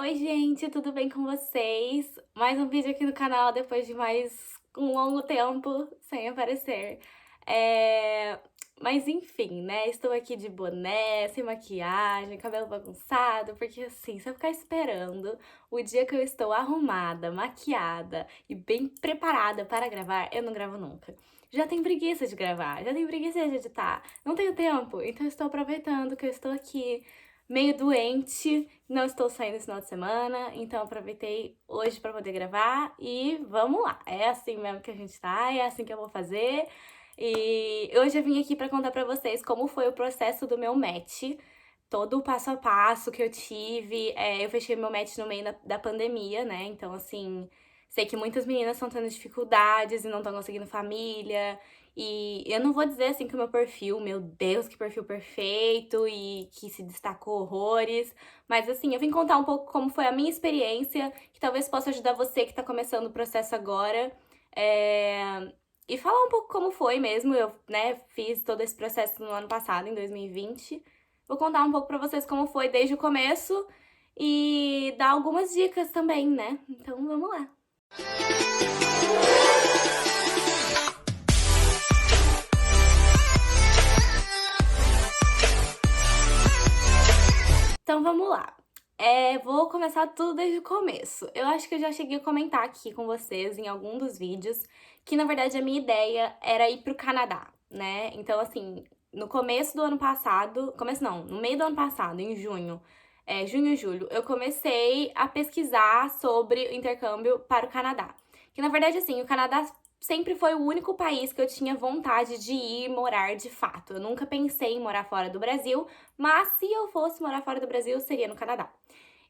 Oi, gente, tudo bem com vocês? Mais um vídeo aqui no canal depois de mais um longo tempo sem aparecer. É... Mas enfim, né? Estou aqui de boné, sem maquiagem, cabelo bagunçado, porque assim, se eu ficar esperando o dia que eu estou arrumada, maquiada e bem preparada para gravar, eu não gravo nunca. Já tenho preguiça de gravar, já tenho preguiça de editar, não tenho tempo, então eu estou aproveitando que eu estou aqui meio doente, não estou saindo esse final de semana, então aproveitei hoje para poder gravar e vamos lá. É assim mesmo que a gente tá, é assim que eu vou fazer. E hoje eu vim aqui para contar para vocês como foi o processo do meu match, todo o passo a passo que eu tive. Eu fechei meu match no meio da pandemia, né? Então, assim, sei que muitas meninas estão tendo dificuldades e não estão conseguindo família. E eu não vou dizer assim que o meu perfil, meu Deus, que perfil perfeito e que se destacou horrores, mas assim, eu vim contar um pouco como foi a minha experiência, que talvez possa ajudar você que tá começando o processo agora. É, E falar um pouco como foi mesmo. Eu, né, fiz todo esse processo no ano passado, em 2020. Vou contar um pouco pra vocês como foi desde o começo e dar algumas dicas também, né? Então vamos lá. Então vamos lá. Vou começar tudo desde o começo. Eu acho que eu já cheguei a comentar aqui com vocês em algum dos vídeos que, na verdade, a minha ideia era ir pro Canadá, né? Então, assim, no começo do ano passado, começo não, no meio do ano passado, em junho, junho e julho, eu comecei a pesquisar sobre o intercâmbio para o Canadá. Que, na verdade, assim, o Canadá sempre foi o único país que eu tinha vontade de ir morar de fato. Eu nunca pensei em morar fora do Brasil, mas se eu fosse morar fora do Brasil, seria no Canadá.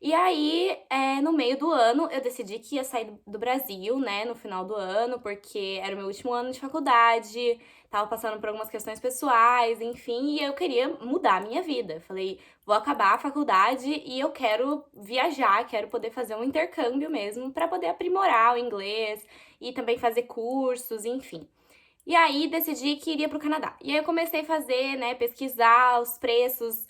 E aí, no meio do ano, eu decidi que ia sair do Brasil, né, no final do ano, porque era o meu último ano de faculdade, tava passando por algumas questões pessoais, enfim, e eu queria mudar a minha vida. Falei, vou acabar a faculdade e eu quero viajar, quero poder fazer um intercâmbio mesmo, pra poder aprimorar o inglês e também fazer cursos, enfim. E aí decidi que iria pro Canadá. E aí eu comecei a fazer, né, pesquisar os preços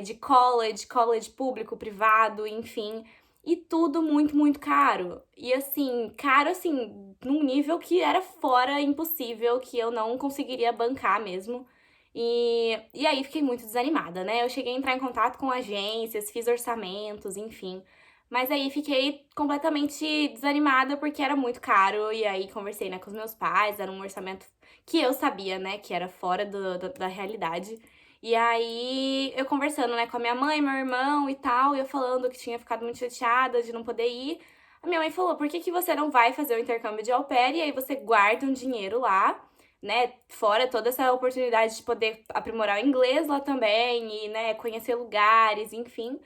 de college público, privado, enfim. E tudo muito, muito caro. E assim, caro assim, num nível que era fora impossível, que eu não conseguiria bancar mesmo. E aí fiquei muito desanimada, né? Eu cheguei a entrar em contato com agências, fiz orçamentos, enfim. Mas aí fiquei completamente desanimada porque era muito caro. E aí conversei, né, com os meus pais, era um orçamento que eu sabia, né, que era fora da realidade. E aí eu conversando, né, com a minha mãe, meu irmão e tal, e eu falando que tinha ficado muito chateada de não poder ir. A minha mãe falou: por que que você não vai fazer o intercâmbio de au pair e aí você guarda um dinheiro lá? Né, fora toda essa oportunidade de poder aprimorar o inglês lá também e, né, conhecer lugares, enfim.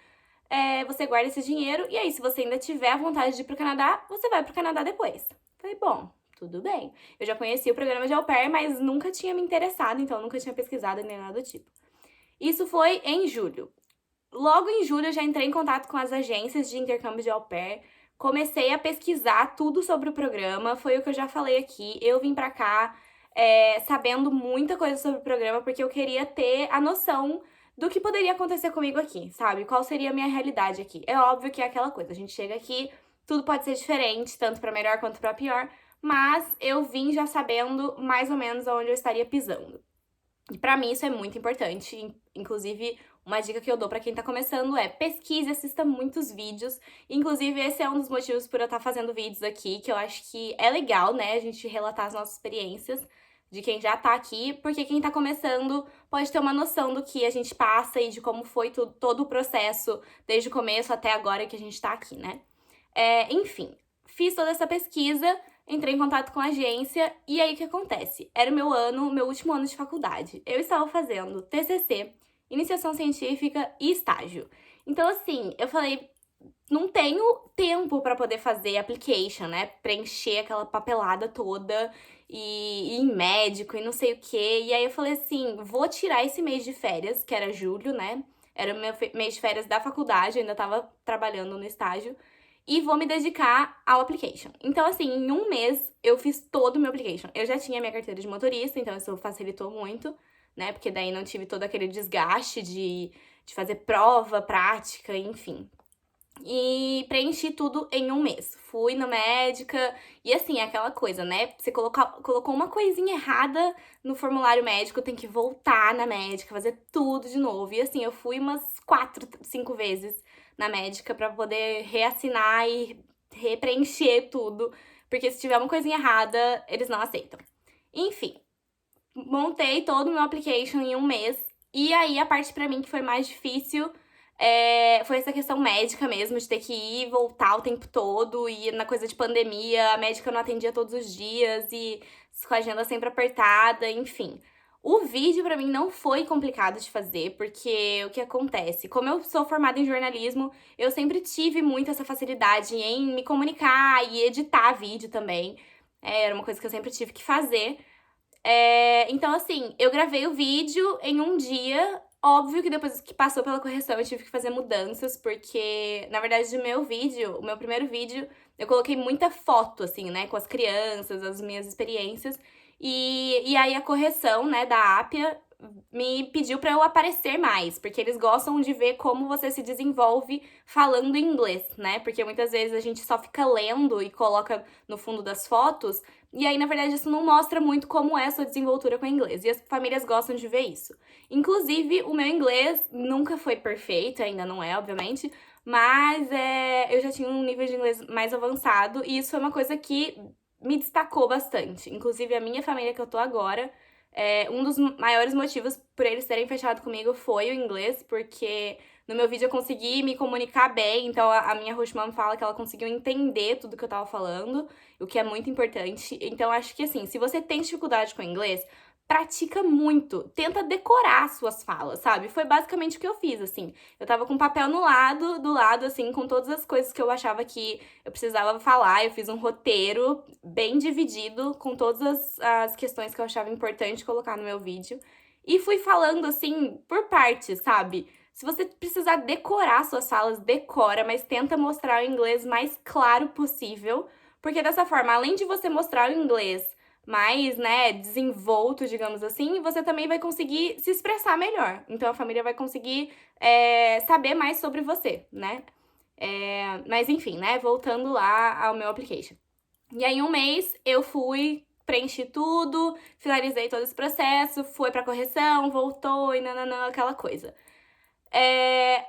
Você guarda esse dinheiro e aí, se você ainda tiver vontade de ir pro Canadá, você vai pro Canadá depois. Falei, bom, tudo bem. Eu já conhecia o programa de au pair, mas nunca tinha me interessado, então nunca tinha pesquisado nem nada do tipo. Isso foi em julho. Logo em julho, eu já entrei em contato com as agências de intercâmbio de au pair, comecei a pesquisar tudo sobre o programa, foi o que eu já falei aqui. Eu vim pra cá sabendo muita coisa sobre o programa, porque eu queria ter a noção do que poderia acontecer comigo aqui, sabe? Qual seria a minha realidade aqui. É óbvio que é aquela coisa, a gente chega aqui, tudo pode ser diferente, tanto pra melhor quanto pra pior, mas eu vim já sabendo mais ou menos aonde eu estaria pisando. E pra mim isso é muito importante, inclusive uma dica que eu dou pra quem tá começando é pesquise, assista muitos vídeos. Inclusive esse é um dos motivos por eu estar fazendo vídeos aqui, que eu acho que é legal, né, a gente relatar as nossas experiências de quem já tá aqui, porque quem tá começando pode ter uma noção do que a gente passa e de como foi todo o processo desde o começo até agora que a gente tá aqui, né? Enfim, fiz toda essa pesquisa, entrei em contato com a agência e aí o que acontece? Era o meu último ano de faculdade. Eu estava fazendo TCC, iniciação científica e estágio. Então, assim, eu falei, não tenho tempo para poder fazer application, né? Preencher aquela papelada toda e ir em médico e não sei o quê. E aí eu falei assim, vou tirar esse mês de férias, que era julho, né? Era o meu mês de férias da faculdade, eu ainda tava trabalhando no estágio e vou me dedicar ao application. Então, assim, em um mês eu fiz todo o meu application. Eu já tinha minha carteira de motorista, então isso facilitou muito, né? Porque daí não tive todo aquele desgaste de fazer prova, prática, enfim. e preenchi tudo em um mês. Fui na médica e assim, é aquela coisa, né? Você colocou uma coisinha errada no formulário médico, tem que voltar na médica, fazer tudo de novo. E assim, eu fui umas 4, 5 vezes na médica pra poder reassinar e repreencher tudo, porque se tiver uma coisinha errada, eles não aceitam. Enfim, montei todo o meu application em um mês. E aí, a parte pra mim que foi mais difícil foi essa questão médica mesmo, de ter que ir e voltar o tempo todo. E na coisa de pandemia, a médica não atendia todos os dias e com a agenda sempre apertada, enfim. O vídeo pra mim não foi complicado de fazer, porque o que acontece? Como eu sou formada em jornalismo, eu sempre tive muito essa facilidade em me comunicar e editar vídeo também. Era uma coisa que eu sempre tive que fazer. Então, assim, eu gravei o vídeo em um dia. Óbvio que depois que passou pela correção eu tive que fazer mudanças, porque, na verdade, o meu primeiro vídeo, eu coloquei muita foto, assim, né, com as crianças, as minhas experiências. E aí a correção, né, da Appia me pediu pra eu aparecer mais, porque eles gostam de ver como você se desenvolve falando inglês, né? Porque muitas vezes a gente só fica lendo e coloca no fundo das fotos, e aí, na verdade, isso não mostra muito como é a sua desenvoltura com o inglês. E as famílias gostam de ver isso. Inclusive, o meu inglês nunca foi perfeito, ainda não é, obviamente, mas eu já tinha um nível de inglês mais avançado, e isso foi uma coisa que me destacou bastante. Inclusive, a minha família que eu tô agora, um dos maiores motivos por eles terem fechado comigo foi o inglês, porque no meu vídeo eu consegui me comunicar bem, então a minha host mom fala que ela conseguiu entender tudo que eu tava falando, o que é muito importante. Então, acho que assim, se você tem dificuldade com inglês, pratica muito, tenta decorar suas falas, sabe? Foi basicamente o que eu fiz, assim. Eu tava com papel do lado, assim, com todas as coisas que eu achava que eu precisava falar. Eu fiz um roteiro bem dividido, com todas as questões que eu achava importante colocar no meu vídeo. E fui falando, assim, por partes, sabe? Se você precisar decorar suas falas, decora, mas tenta mostrar o inglês mais claro possível, porque dessa forma, além de você mostrar o inglês mais, né, desenvolto, digamos assim, você também vai conseguir se expressar melhor. Então a família vai conseguir saber mais sobre você, né? Mas enfim, né, voltando lá ao meu application. E aí, em um mês, eu fui, preenchi tudo, finalizei todo esse processo, foi pra correção, voltou e nananã, aquela coisa.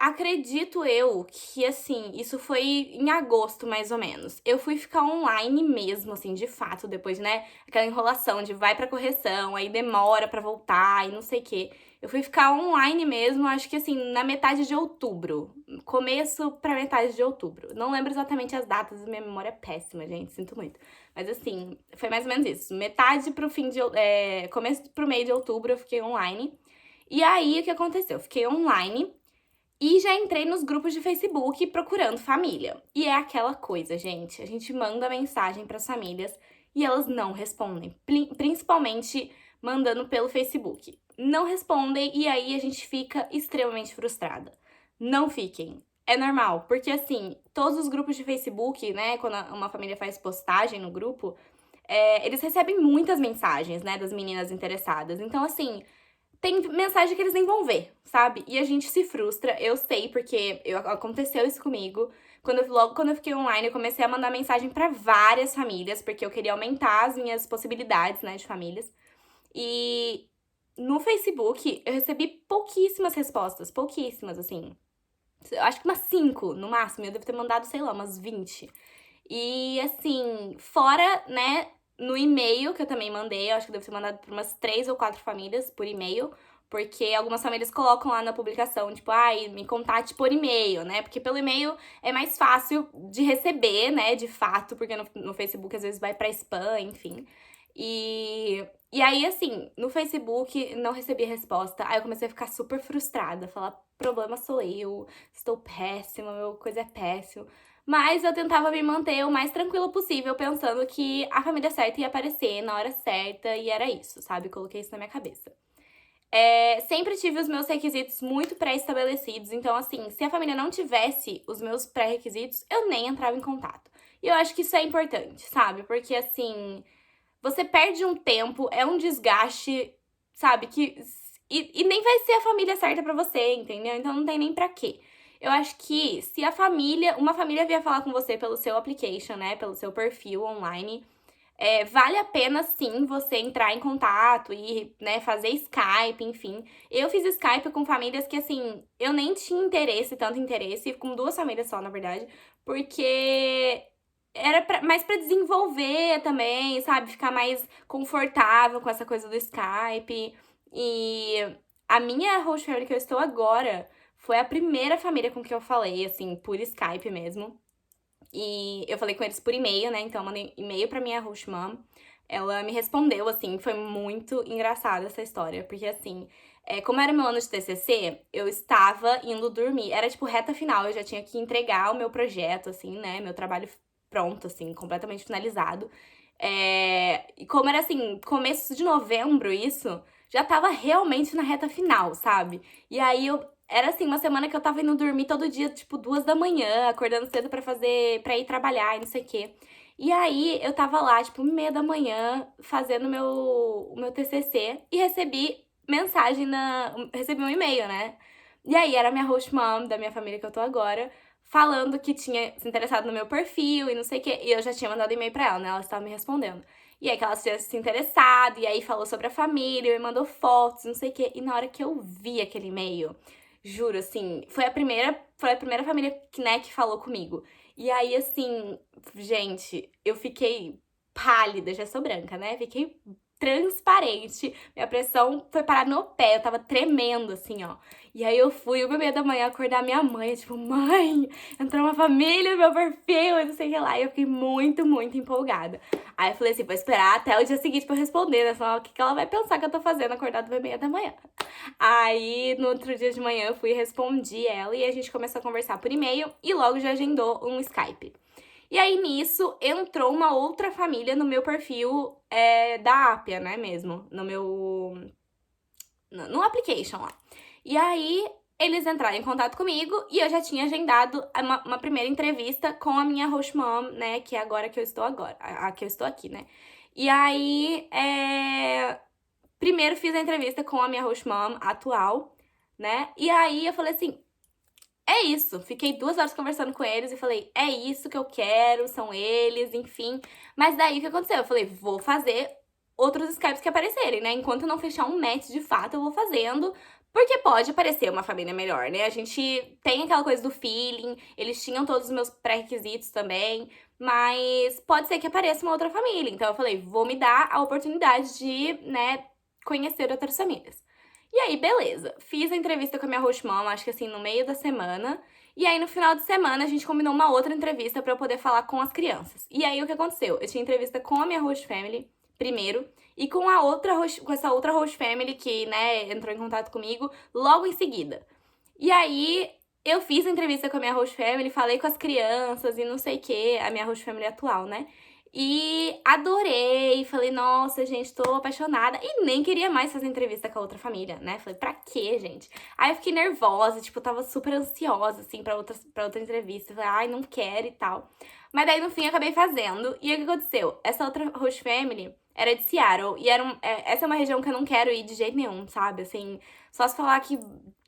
Acredito eu que, assim, isso foi em agosto, mais ou menos. Eu fui ficar online mesmo, assim, de fato, depois, né? Aquela enrolação de vai pra correção, aí demora pra voltar e não sei o quê. Eu fui ficar online mesmo, acho que, assim, na metade de outubro. Começo pra metade de outubro. Não lembro exatamente as datas, minha memória é péssima, gente, sinto muito. Mas, assim, foi mais ou menos isso. Metade pro fim de... começo pro meio de outubro eu fiquei online. E aí, o que aconteceu? Eu fiquei online e já entrei nos grupos de Facebook procurando família. E é aquela coisa, gente. A gente manda mensagem para as famílias e elas não respondem. Principalmente mandando pelo Facebook. Não respondem e aí a gente fica extremamente frustrada. Não fiquem. É normal, porque assim, todos os grupos de Facebook, né, quando uma família faz postagem no grupo, eles recebem muitas mensagens, né, das meninas interessadas. Então, assim, tem mensagem que eles nem vão ver, sabe? E a gente se frustra, eu sei, porque aconteceu isso comigo. Logo quando eu fiquei online, eu comecei a mandar mensagem pra várias famílias, porque eu queria aumentar as minhas possibilidades, né, de famílias. E no Facebook, eu recebi pouquíssimas respostas, pouquíssimas, assim. Eu acho que umas 5 no máximo, eu devo ter mandado, sei lá, umas 20. E assim, fora, né, no e-mail que eu também mandei, eu acho que eu devo ter mandado para umas 3 ou 4 famílias por e-mail, porque algumas famílias colocam lá na publicação, tipo, ai, me contate por e-mail, né? Porque pelo e-mail é mais fácil de receber, né, de fato, porque no Facebook às vezes vai pra spam, enfim. E aí, assim, no Facebook não recebi resposta. Aí eu comecei a ficar super frustrada, falar, problema sou eu, estou péssima, meu coisa é péssimo. Mas eu tentava me manter o mais tranquila possível, pensando que a família certa ia aparecer na hora certa, e era isso, sabe? Coloquei isso na minha cabeça. Sempre tive os meus requisitos muito pré-estabelecidos, então, assim, se a família não tivesse os meus pré-requisitos, eu nem entrava em contato. E eu acho que isso é importante, sabe? Porque, assim, você perde um tempo, é um desgaste, sabe? E nem vai ser a família certa pra você, entendeu? Então não tem nem pra quê. Eu acho que se uma família vier falar com você pelo seu application, né, pelo seu perfil online, vale a pena sim você entrar em contato e, né, fazer Skype, enfim. Eu fiz Skype com famílias que, assim, eu nem tinha tanto interesse, com 2 famílias só, na verdade, porque era mais pra desenvolver também, sabe? Ficar mais confortável com essa coisa do Skype. E a minha host family que eu estou agora foi a primeira família com que eu falei, assim, por Skype mesmo. E eu falei com eles por e-mail, né? Então eu mandei e-mail pra minha host mom. Ela me respondeu, assim, foi muito engraçada essa história. Porque, assim, como era meu ano de TCC, eu estava indo dormir. Era, tipo, reta final, eu já tinha que entregar o meu projeto, assim, né? Meu trabalho pronto, assim, completamente finalizado. E como era, assim, começo de novembro isso, já tava realmente na reta final, sabe? E aí era assim, uma semana que eu tava indo dormir todo dia, tipo, 2 da manhã, acordando cedo pra ir trabalhar e não sei o quê. E aí, eu tava lá, tipo, 1h30 da manhã, fazendo o meu TCC e recebi um e-mail, né? E aí, era a minha host mom, da minha família que eu tô agora, falando que tinha se interessado no meu perfil e não sei o quê. E eu já tinha mandado e-mail pra ela, né? Ela estava me respondendo. E aí, que ela tinha se interessado, e aí falou sobre a família, me mandou fotos, não sei o quê. E na hora que eu vi aquele e-mail, juro, assim, foi a primeira família que, né, que falou comigo. E aí, assim, gente, eu fiquei pálida, já sou branca, né? Fiquei transparente. Minha pressão foi parar no pé, eu tava tremendo, assim, ó. E aí eu fui 1h30 da manhã acordar minha mãe, tipo, mãe, entrou uma família no meu perfil, e não sei o que lá. E eu fiquei muito, muito empolgada. Aí eu falei assim, vou esperar até o dia seguinte pra eu responder, né? Senão o que ela vai pensar que eu tô fazendo acordada 1h30 da manhã. Aí, no outro dia de manhã, eu fui e respondi ela e a gente começou a conversar por e-mail e logo já agendou um Skype. E aí, nisso, entrou uma outra família no meu perfil da Appia, né, mesmo, no application lá. E aí, eles entraram em contato comigo e eu já tinha agendado uma primeira entrevista com a minha host mom, né, que é agora que eu estou agora, a que eu estou aqui, né. E aí, primeiro fiz a entrevista com a minha host mom atual, né? E aí eu falei assim, é isso. Fiquei 2 horas conversando com eles e falei, é isso que eu quero, são eles, enfim. Mas daí o que aconteceu? Eu falei, vou fazer outros Skypes que aparecerem, né? Enquanto eu não fechar um match de fato, eu vou fazendo. Porque pode aparecer uma família melhor, né? A gente tem aquela coisa do feeling, eles tinham todos os meus pré-requisitos também, mas pode ser que apareça uma outra família. Então eu falei, vou me dar a oportunidade de, né, conhecer outras famílias. E aí, beleza. Fiz a entrevista com a minha host mom, acho que assim, no meio da semana. E aí, no final de semana, a gente combinou uma outra entrevista pra eu poder falar com as crianças. E aí, o que aconteceu? Eu tinha entrevista com a minha host family, primeiro, e com com essa outra host family que, né, entrou em contato comigo logo em seguida. E aí, eu fiz a entrevista com a minha host family, falei com as crianças e não sei o quê, a minha host family atual, né? E adorei, falei, nossa, gente, tô apaixonada. E nem queria mais fazer entrevista com a outra família, né? Falei, pra quê, gente? Aí eu fiquei nervosa, tipo, tava super ansiosa, assim, pra outra entrevista. Falei, ai, não quero e tal. Mas daí, no fim, eu acabei fazendo. E aí, o que aconteceu? Essa outra host family era de Seattle. E essa é uma região que eu não quero ir de jeito nenhum, sabe? Assim, só se falar que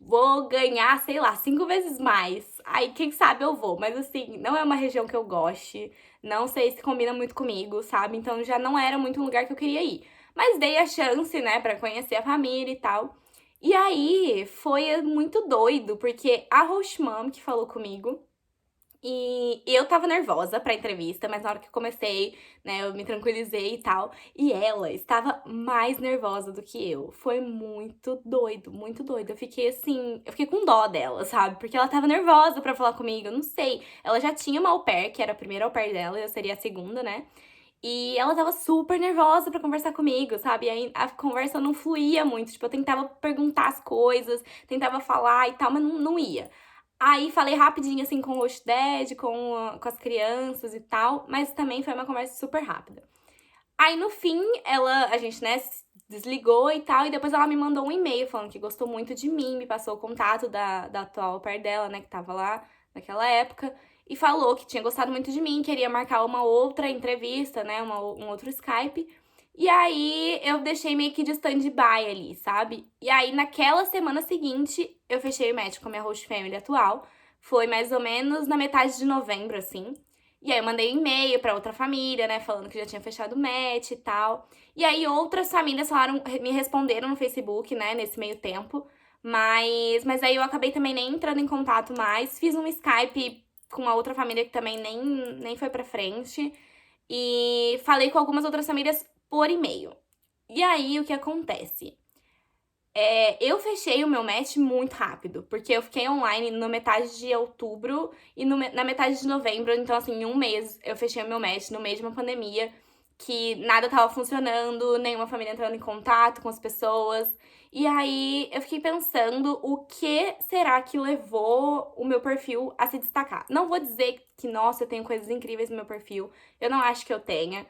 vou ganhar, sei lá, 5 vezes mais. Aí, quem sabe eu vou. Mas, assim, não é uma região que eu goste. Não sei se combina muito comigo, sabe? Então já não era muito um lugar que eu queria ir. Mas dei a chance, né, pra conhecer a família e tal. E aí foi muito doido, porque a host mom que falou comigo. E eu tava nervosa pra entrevista, mas na hora que eu comecei, né, eu me tranquilizei e tal. E ela estava mais nervosa do que eu. Foi muito doido, muito doido. Eu fiquei assim, eu fiquei com dó dela, sabe? Porque ela tava nervosa pra falar comigo, eu não sei. Ela já tinha uma au pair, que era a primeira au pair dela, e eu seria a segunda, né? E ela tava super nervosa pra conversar comigo, sabe? E aí a conversa não fluía muito. Tipo, eu tentava perguntar as coisas, tentava falar e tal, mas não ia. Aí falei rapidinho, assim, com o host dad, com as crianças e tal, mas também foi uma conversa super rápida. Aí, no fim, a gente, né, se desligou e tal, e depois ela me mandou um e-mail falando que gostou muito de mim, me passou o contato da atual au pair dela, né, que tava lá naquela época, e falou que tinha gostado muito de mim, queria marcar uma outra entrevista, né, um outro Skype. E aí, eu deixei meio que de stand-by ali, sabe? E aí, naquela semana seguinte, eu fechei o match com a minha host family atual. foi mais ou menos na metade de novembro, assim. E aí eu mandei um e-mail pra outra família, né, falando que já tinha fechado o match e tal. E aí outras famílias falaram, me responderam no Facebook, né, nesse meio tempo. Mas aí eu acabei também nem entrando em contato mais. Fiz um Skype com uma outra família que também nem foi pra frente. E falei com algumas outras famílias por e-mail. E aí, o que acontece? Eu fechei o meu match muito rápido, porque eu fiquei online na metade de outubro e na metade de novembro. Então, assim, em um mês eu fechei o meu match no meio de uma pandemia, que nada tava funcionando, nenhuma família entrando em contato com as pessoas. E aí eu fiquei pensando o que será que levou o meu perfil a se destacar. Não vou dizer que, nossa, eu tenho coisas incríveis no meu perfil, eu não acho que eu tenha.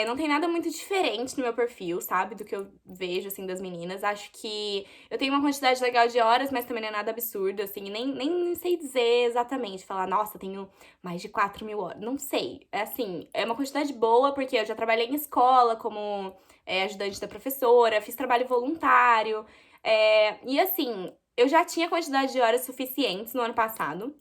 Não tem nada muito diferente no meu perfil, sabe? Do que eu vejo, assim, das meninas. Acho que eu tenho uma quantidade legal de horas, mas também não é nada absurdo, assim. Nem sei dizer exatamente, falar, nossa, tenho mais de 4.000 horas. Não sei. É assim, é uma quantidade boa, porque eu já trabalhei em escola como ajudante da professora, fiz trabalho voluntário. E assim, eu já tinha quantidade de horas suficientes no ano passado.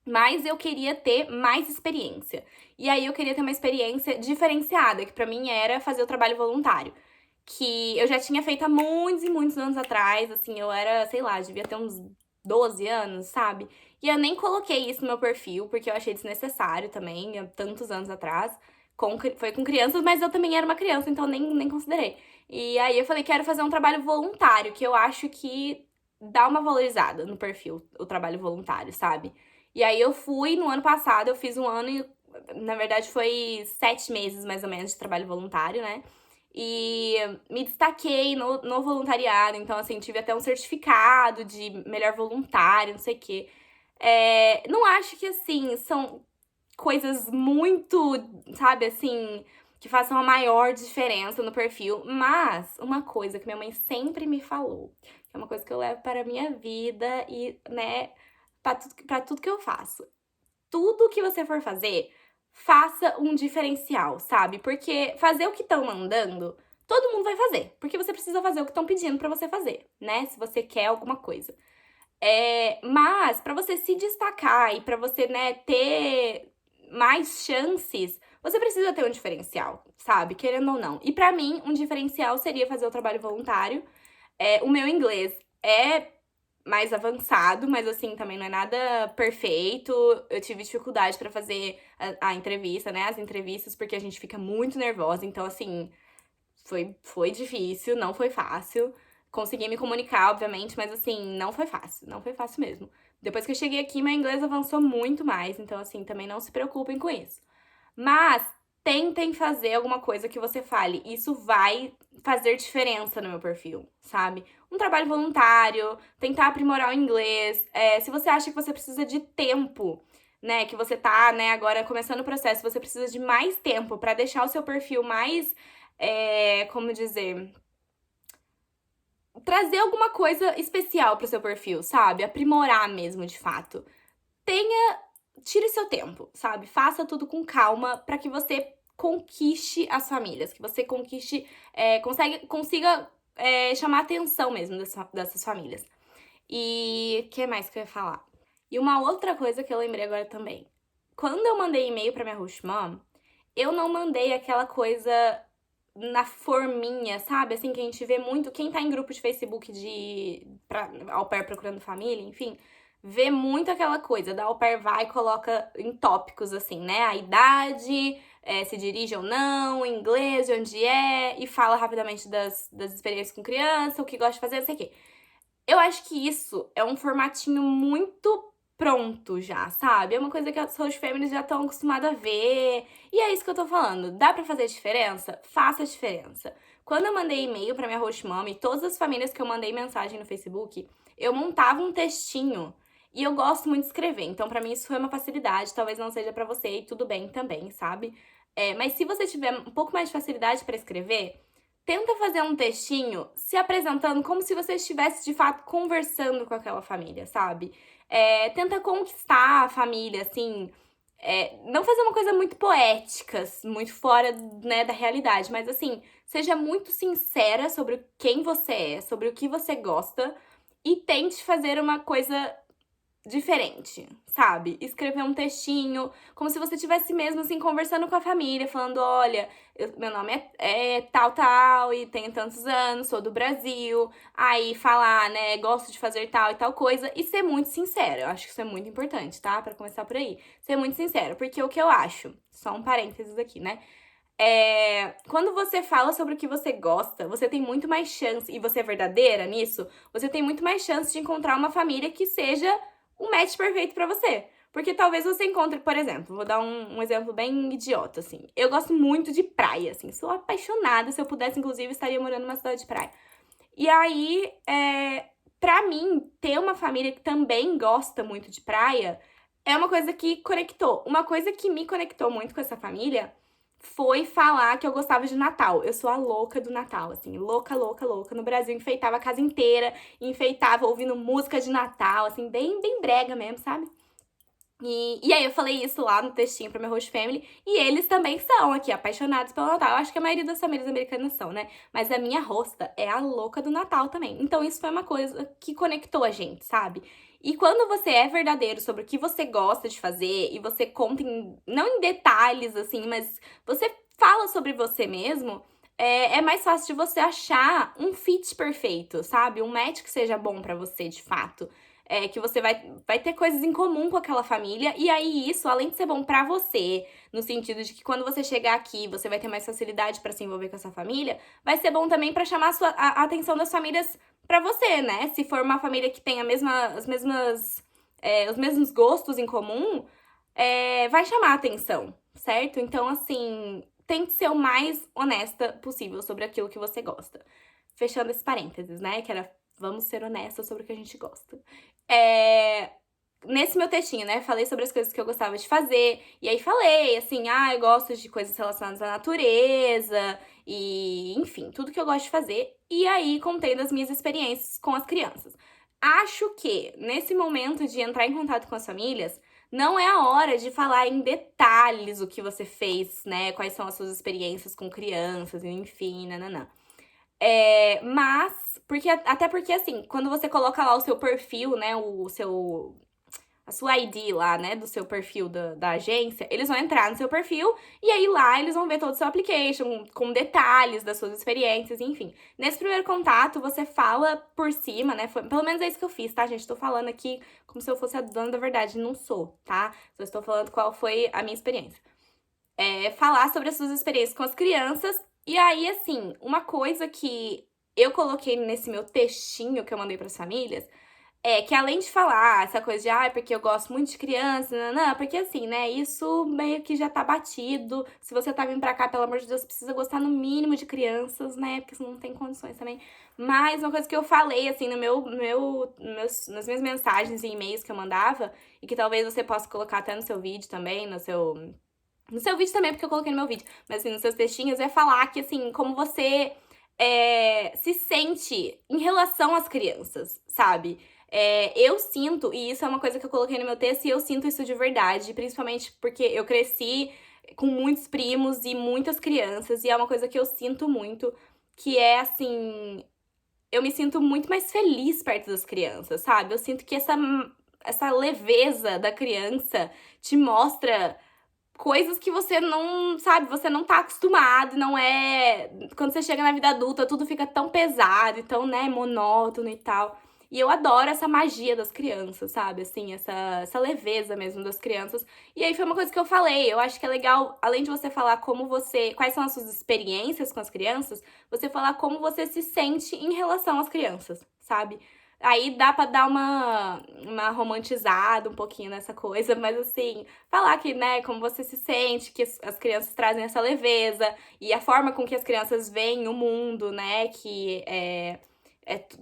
Mas eu queria ter mais experiência. E aí eu queria ter uma experiência diferenciada, que pra mim era fazer o trabalho voluntário. Que eu já tinha feito há muitos e muitos anos atrás, assim, eu era, sei lá, devia ter uns 12 anos, sabe? E eu nem coloquei isso no meu perfil, porque eu achei desnecessário também, há tantos anos atrás. Foi com crianças, mas eu também era uma criança, então nem considerei. E aí eu falei, quero fazer um trabalho voluntário, que eu acho que dá uma valorizada no perfil, o trabalho voluntário, sabe? E aí eu fui no ano passado, eu fiz um ano e, na verdade, foi 7 meses mais ou menos de trabalho voluntário, né? E me destaquei no voluntariado, então, assim, tive até um certificado de melhor voluntário, não sei o quê. Não acho que, assim, são coisas muito, sabe, assim, que façam a maior diferença no perfil, mas uma coisa que minha mãe sempre me falou, que é uma coisa que eu levo para a minha vida e, né, pra tudo que eu faço. Tudo que você for fazer, faça um diferencial, sabe? Porque fazer o que estão mandando, todo mundo vai fazer. Porque você precisa fazer o que estão pedindo pra você fazer, né? Se você quer alguma coisa. Mas pra você se destacar e pra você, né, ter mais chances, você precisa ter um diferencial, sabe? Querendo ou não. E pra mim, um diferencial seria fazer o trabalho voluntário. O meu inglês é mais avançado, mas assim, também não é nada perfeito. Eu tive dificuldade pra fazer a entrevista, né? As entrevistas, porque a gente fica muito nervosa. Então, assim, foi difícil, não foi fácil. Consegui me comunicar, obviamente, mas assim, não foi fácil. Não foi fácil mesmo. Depois que eu cheguei aqui, meu inglês avançou muito mais. Então, assim, também não se preocupem com isso. Mas tentem fazer alguma coisa que você fale. Isso vai fazer diferença no meu perfil, sabe? Um trabalho voluntário, tentar aprimorar o inglês. Se você acha que você precisa de tempo, né? Que você tá, né, agora começando o processo, você precisa de mais tempo pra deixar o seu perfil mais, como dizer, trazer alguma coisa especial pro seu perfil, sabe? Aprimorar mesmo, de fato. Tire seu tempo, sabe? Faça tudo com calma pra que você conquiste as famílias, que você conquiste, consiga chamar a atenção mesmo dessas famílias. E o que mais que eu ia falar? E uma outra coisa que eu lembrei agora também. Quando eu mandei e-mail pra minha host mom, eu não mandei aquela coisa na forminha, sabe? Assim, que a gente vê muito. Quem tá em grupo de Facebook pra au pair procurando família, enfim, vê muito aquela coisa da au pair vai e coloca em tópicos, assim, né? A idade, se dirige ou não, o inglês, de onde é, e fala rapidamente das experiências com criança, o que gosta de fazer, não sei o quê. Eu acho que isso é um formatinho muito pronto já, sabe? É uma coisa que as host families já estão acostumadas a ver. E é isso que eu tô falando. Dá pra fazer diferença? Faça a diferença. Quando eu mandei e-mail pra minha host mom e todas as famílias que eu mandei mensagem no Facebook, eu montava um textinho. E eu gosto muito de escrever, então pra mim isso foi uma facilidade. Talvez não seja pra você e tudo bem também, sabe? Mas se você tiver um pouco mais de facilidade pra escrever, tenta fazer um textinho se apresentando como se você estivesse, de fato, conversando com aquela família, sabe? Tenta conquistar a família, assim. Não fazer uma coisa muito poética, muito fora, né, da realidade, mas assim, seja muito sincera sobre quem você é, sobre o que você gosta e tente fazer uma coisa diferente, sabe? Escrever um textinho, como se você estivesse mesmo, assim, conversando com a família, falando, olha, meu nome é tal, tal, e tenho tantos anos, sou do Brasil. Aí falar, né, gosto de fazer tal e tal coisa, e ser muito sincero. Eu acho que isso é muito importante, tá? Pra começar por aí. Ser muito sincero, porque o que eu acho, só um parênteses aqui, né? Quando você fala sobre o que você gosta, você tem muito mais chance, e você é verdadeira nisso, você tem muito mais chance de encontrar uma família que seja um match perfeito pra você. Porque talvez você encontre, por exemplo, vou dar um exemplo bem idiota, assim. Eu gosto muito de praia, assim, sou apaixonada. Se eu pudesse, inclusive, estaria morando numa cidade de praia. E aí, pra mim, ter uma família que também gosta muito de praia é uma coisa que conectou. Uma coisa que me conectou muito com essa família foi falar que eu gostava de Natal. Eu sou a louca do Natal, assim, louca, louca, louca. No Brasil, enfeitava a casa inteira, enfeitava ouvindo música de Natal, assim, bem, bem brega mesmo, sabe? E aí eu falei isso lá no textinho pra minha host family, e eles também são aqui, apaixonados pelo Natal. Eu acho que a maioria das famílias americanas são, né? Mas a minha hosta é a louca do Natal também. Então isso foi uma coisa que conectou a gente, sabe? E quando você é verdadeiro sobre o que você gosta de fazer, e você conta não em detalhes, assim, mas você fala sobre você mesmo, é mais fácil de você achar um fit perfeito, sabe? Um match que seja bom pra você, de fato. Que você vai ter coisas em comum com aquela família, e aí isso, além de ser bom pra você, no sentido de que quando você chegar aqui, você vai ter mais facilidade pra se envolver com essa família, vai ser bom também pra chamar a atenção das famílias pra você, né? Se for uma família que tem os mesmos gostos em comum, vai chamar a atenção, certo? Então, assim, tente ser o mais honesta possível sobre aquilo que você gosta. Fechando esse parênteses, né? Que era vamos ser honestas sobre o que a gente gosta. É, Nesse meu textinho, né, falei sobre as coisas que eu gostava de fazer, e aí falei, assim, eu gosto de coisas relacionadas à natureza, e enfim, tudo que eu gosto de fazer, e aí contei das minhas experiências com as crianças. Acho que, nesse momento de entrar em contato com as famílias, não é a hora de falar em detalhes o que você fez, né, quais são as suas experiências com crianças, enfim, nananã. Até porque, assim, quando você coloca lá o seu perfil, né, a sua ID lá, né, do seu perfil da agência, eles vão entrar no seu perfil e aí lá eles vão ver todo o seu application, com detalhes das suas experiências, enfim. Nesse primeiro contato, você fala por cima, né, pelo menos é isso que eu fiz, tá, gente? Tô falando aqui como se eu fosse a dona da verdade, não sou, tá? Só estou falando qual foi a minha experiência. Falar sobre as suas experiências com as crianças. E aí, assim, uma coisa que eu coloquei nesse meu textinho que eu mandei pras famílias é que além de falar essa coisa de, porque eu gosto muito de criança, não, porque assim, né, isso meio que já tá batido. Se você tá vindo pra cá, pelo amor de Deus, precisa gostar no mínimo de crianças, né, porque você não tem condições também. Mas uma coisa que eu falei, assim, nas minhas mensagens e e-mails que eu mandava, e que talvez você possa colocar até no seu vídeo também, no seu vídeo também, porque eu coloquei no meu vídeo, mas assim, nos seus textinhos, é falar que, assim, como você se sente em relação às crianças, sabe? Eu sinto, e isso é uma coisa que eu coloquei no meu texto, e eu sinto isso de verdade, principalmente porque eu cresci com muitos primos e muitas crianças, e é uma coisa que eu sinto muito, que é, assim, eu me sinto muito mais feliz perto das crianças, sabe? Eu sinto que essa leveza da criança te mostra coisas que você não, sabe, você não tá acostumado, não é. Quando você chega na vida adulta, tudo fica tão pesado, e tão, né, monótono e tal. E eu adoro essa magia das crianças, sabe? Assim, essa leveza mesmo das crianças. E aí foi uma coisa que eu falei. Eu acho que é legal, além de você falar quais são as suas experiências com as crianças, você falar como você se sente em relação às crianças, sabe? Aí dá pra dar uma romantizada um pouquinho nessa coisa, mas assim, falar que, né, como você se sente, que as crianças trazem essa leveza e a forma com que as crianças veem o mundo, né, que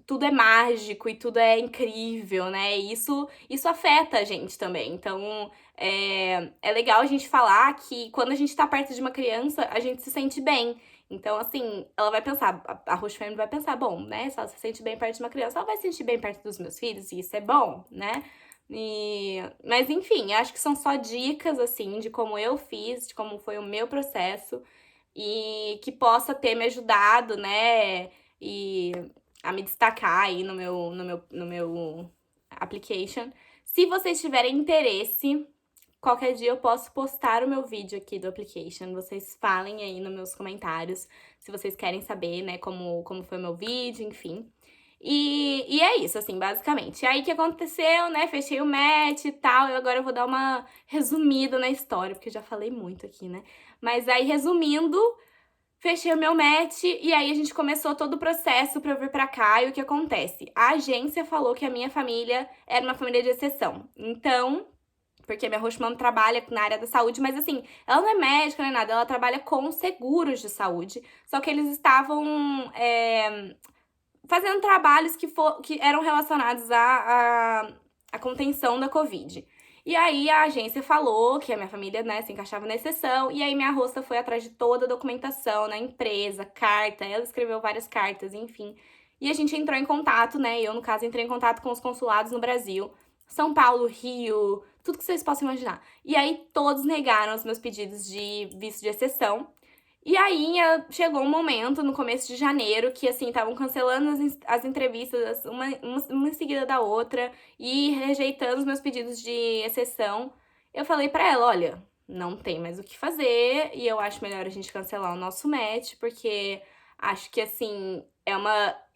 tudo é mágico e tudo é incrível, né, e isso afeta a gente também. Então, é legal a gente falar que quando a gente tá perto de uma criança, a gente se sente bem. Então, assim, ela vai pensar, a Rush Family vai pensar, bom, né, se ela se sente bem perto de uma criança, ela vai se sentir bem perto dos meus filhos, e isso é bom, né? Mas enfim, acho que são só dicas, assim, de como eu fiz, de como foi o meu processo e que possa ter me ajudado, né, e a me destacar aí no meu application. Se vocês tiverem interesse, qualquer dia eu posso postar o meu vídeo aqui do application. Vocês falem aí nos meus comentários se vocês querem saber, né, como foi o meu vídeo, enfim. E é isso, assim, basicamente. E aí, o que aconteceu, né? Fechei o match e tal. Agora eu vou dar uma resumida na história, porque eu já falei muito aqui, né? Mas aí, resumindo, fechei o meu match e aí a gente começou todo o processo pra eu vir pra cá. E o que acontece? A agência falou que a minha família era uma família de exceção. Então, porque a minha host mom trabalha na área da saúde, mas assim, ela não é médica nem nada, ela trabalha com seguros de saúde. Só que eles estavam fazendo trabalhos que eram relacionados à contenção da Covid. E aí a agência falou que a minha família, né, se encaixava na exceção, e aí minha hosta foi atrás de toda a documentação na empresa, carta, ela escreveu várias cartas, enfim. E a gente entrou em contato, né, eu, no caso, entrei em contato com os consulados no Brasil, São Paulo, Rio, tudo que vocês possam imaginar. E aí todos negaram os meus pedidos de visto de exceção. E aí chegou um momento, no começo de janeiro, que assim, estavam cancelando as entrevistas, uma em seguida da outra, e rejeitando os meus pedidos de exceção. Eu falei pra ela, olha, não tem mais o que fazer, e eu acho melhor a gente cancelar o nosso match, porque acho que assim,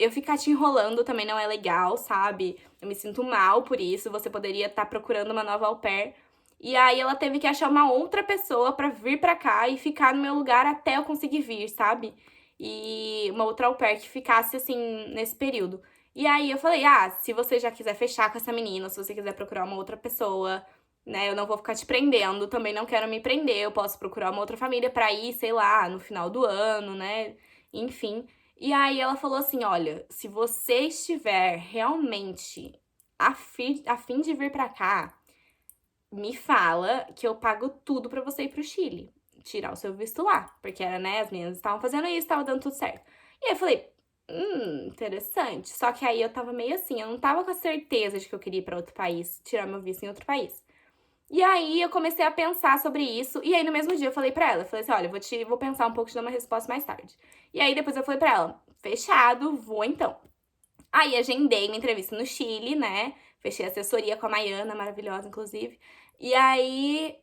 eu ficar te enrolando também não é legal, sabe? Eu me sinto mal por isso, você poderia estar procurando uma nova au pair. E aí ela teve que achar uma outra pessoa pra vir pra cá e ficar no meu lugar até eu conseguir vir, sabe? E uma outra au pair que ficasse, assim, nesse período. E aí eu falei, se você já quiser fechar com essa menina, se você quiser procurar uma outra pessoa, né, eu não vou ficar te prendendo, também não quero me prender, eu posso procurar uma outra família pra ir, sei lá, no final do ano, né, enfim. E aí ela falou assim, olha, se você estiver realmente a fim de vir pra cá, me fala que eu pago tudo pra você ir pro Chile. Tirar o seu visto lá. Porque era, né, as meninas estavam fazendo isso, tava dando tudo certo. E aí eu falei, interessante. Só que aí eu tava meio assim, eu não tava com a certeza de que eu queria ir pra outro país, tirar meu visto em outro país. E aí eu comecei a pensar sobre isso, e aí no mesmo dia eu falei pra ela, eu falei assim, olha, vou pensar um pouco e te dar uma resposta mais tarde. E aí depois eu falei pra ela, fechado, vou então. Aí agendei uma entrevista no Chile, né? Fechei assessoria com a Maiana, maravilhosa, inclusive. E aí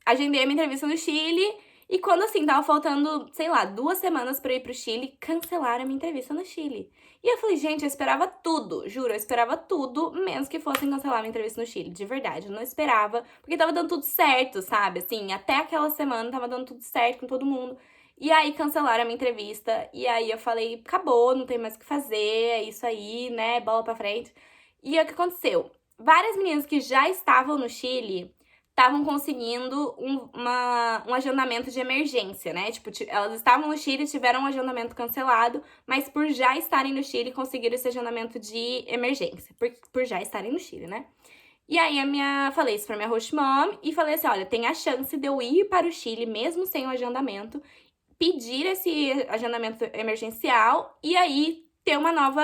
agendei a minha entrevista no Chile. E quando, assim, tava faltando, sei lá, 2 semanas pra eu ir pro Chile, cancelaram a minha entrevista no Chile. E eu falei, gente, eu esperava tudo, juro, eu esperava tudo, menos que fossem cancelar a minha entrevista no Chile, de verdade. Eu não esperava, porque tava dando tudo certo, sabe? Assim, até aquela semana tava dando tudo certo com todo mundo. E aí cancelaram a minha entrevista, e aí eu falei, acabou, não tem mais o que fazer, é isso aí, né, bola pra frente. E aí o que aconteceu? Várias meninas que já estavam no Chile estavam conseguindo um agendamento de emergência, né? Tipo, elas estavam no Chile, tiveram um agendamento cancelado, mas por já estarem no Chile, conseguiram esse agendamento de emergência, por já estarem no Chile, né? E aí falei isso pra minha host mom e falei assim, olha, tem a chance de eu ir para o Chile mesmo sem o agendamento, pedir esse agendamento emergencial e aí ter uma nova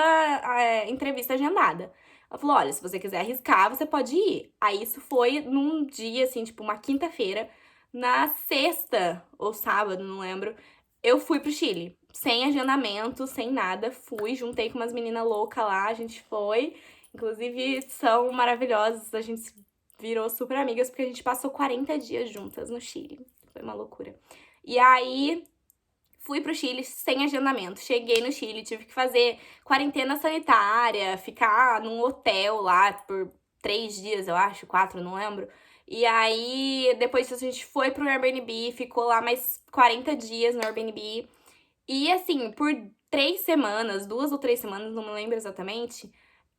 entrevista agendada. Ela falou, olha, se você quiser arriscar, você pode ir. Aí isso foi num dia, assim, tipo uma quinta-feira. Na sexta ou sábado, não lembro, eu fui pro Chile. Sem agendamento, sem nada. Fui, juntei com umas meninas loucas lá, a gente foi. Inclusive, são maravilhosas, a gente virou super amigas, porque a gente passou 40 dias juntas no Chile. Foi uma loucura. E aí, fui pro Chile sem agendamento. Cheguei no Chile, tive que fazer quarentena sanitária, ficar num hotel lá por 3 dias, eu acho, 4, não lembro. E aí, depois disso, a gente foi pro Airbnb, ficou lá mais 40 dias no Airbnb. E assim, por 3 semanas, 2 ou 3 semanas, não me lembro exatamente,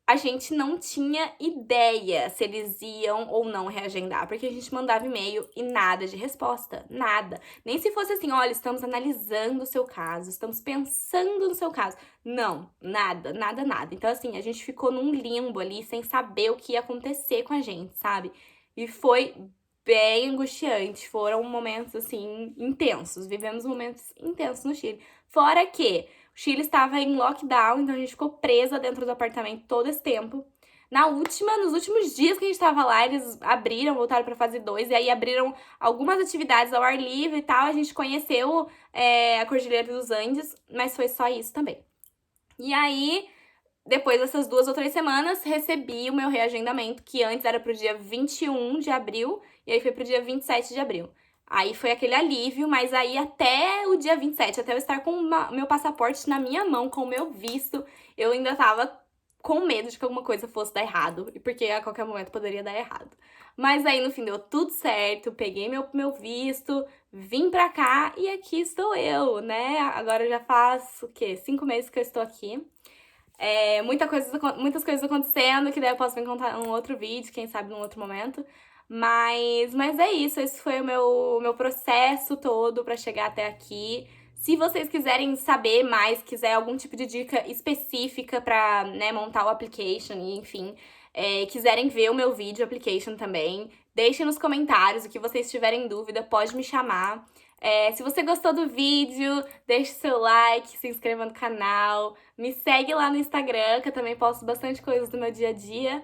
a gente não tinha ideia se eles iam ou não reagendar, porque a gente mandava e-mail e nada de resposta, nada. Nem se fosse assim, olha, estamos analisando o seu caso, estamos pensando no seu caso. Não, nada, nada, nada. Então, assim, a gente ficou num limbo ali, sem saber o que ia acontecer com a gente, sabe? E foi bem angustiante, foram momentos, assim, intensos. Vivemos momentos intensos no Chile. Fora que o Chile estava em lockdown, então a gente ficou presa dentro do apartamento todo esse tempo. Nos últimos dias que a gente tava lá, eles voltaram pra fase 2, e aí abriram algumas atividades ao ar livre e tal. A gente conheceu a Cordilheira dos Andes, mas foi só isso também. E aí, depois dessas 2 ou 3 semanas, recebi o meu reagendamento, que antes era pro dia 21 de abril, e aí foi pro dia 27 de abril. Aí foi aquele alívio, mas aí até o dia 27, até eu estar com meu passaporte na minha mão, com o meu visto, eu ainda tava com medo de que alguma coisa fosse dar errado, e porque a qualquer momento poderia dar errado. Mas aí no fim deu tudo certo, peguei meu visto, vim pra cá e aqui estou eu, né? Agora já faz o quê? 5 meses que eu estou aqui. Muitas coisas acontecendo, que daí eu posso vir contar um outro vídeo, quem sabe num outro momento. Mas é isso, esse foi o meu processo todo pra chegar até aqui. Se vocês quiserem saber mais, quiser algum tipo de dica específica pra, né, montar o application e enfim, quiserem ver o meu vídeo application também, deixem nos comentários o que vocês tiverem dúvida, pode me chamar. Se você gostou do vídeo, deixe seu like, se inscreva no canal, me segue lá no Instagram, que eu também posto bastante coisas do meu dia a dia.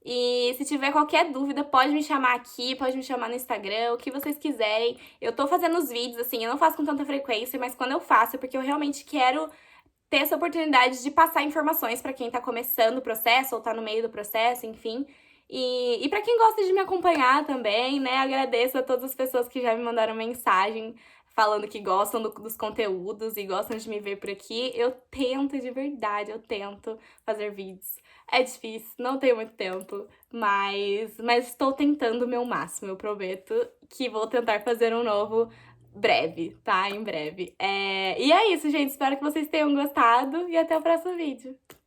E se tiver qualquer dúvida, pode me chamar aqui, pode me chamar no Instagram, o que vocês quiserem. Eu tô fazendo os vídeos, assim, eu não faço com tanta frequência, mas quando eu faço é porque eu realmente quero ter essa oportunidade de passar informações pra quem tá começando o processo ou tá no meio do processo, enfim. E para quem gosta de me acompanhar também, né, agradeço a todas as pessoas que já me mandaram mensagem falando que gostam dos conteúdos e gostam de me ver por aqui. Eu tento, de verdade, eu tento fazer vídeos. É difícil, não tenho muito tempo, mas estou tentando o meu máximo, eu prometo que vou tentar fazer um novo breve, tá? Em breve. E é isso, gente. Espero que vocês tenham gostado e até o próximo vídeo.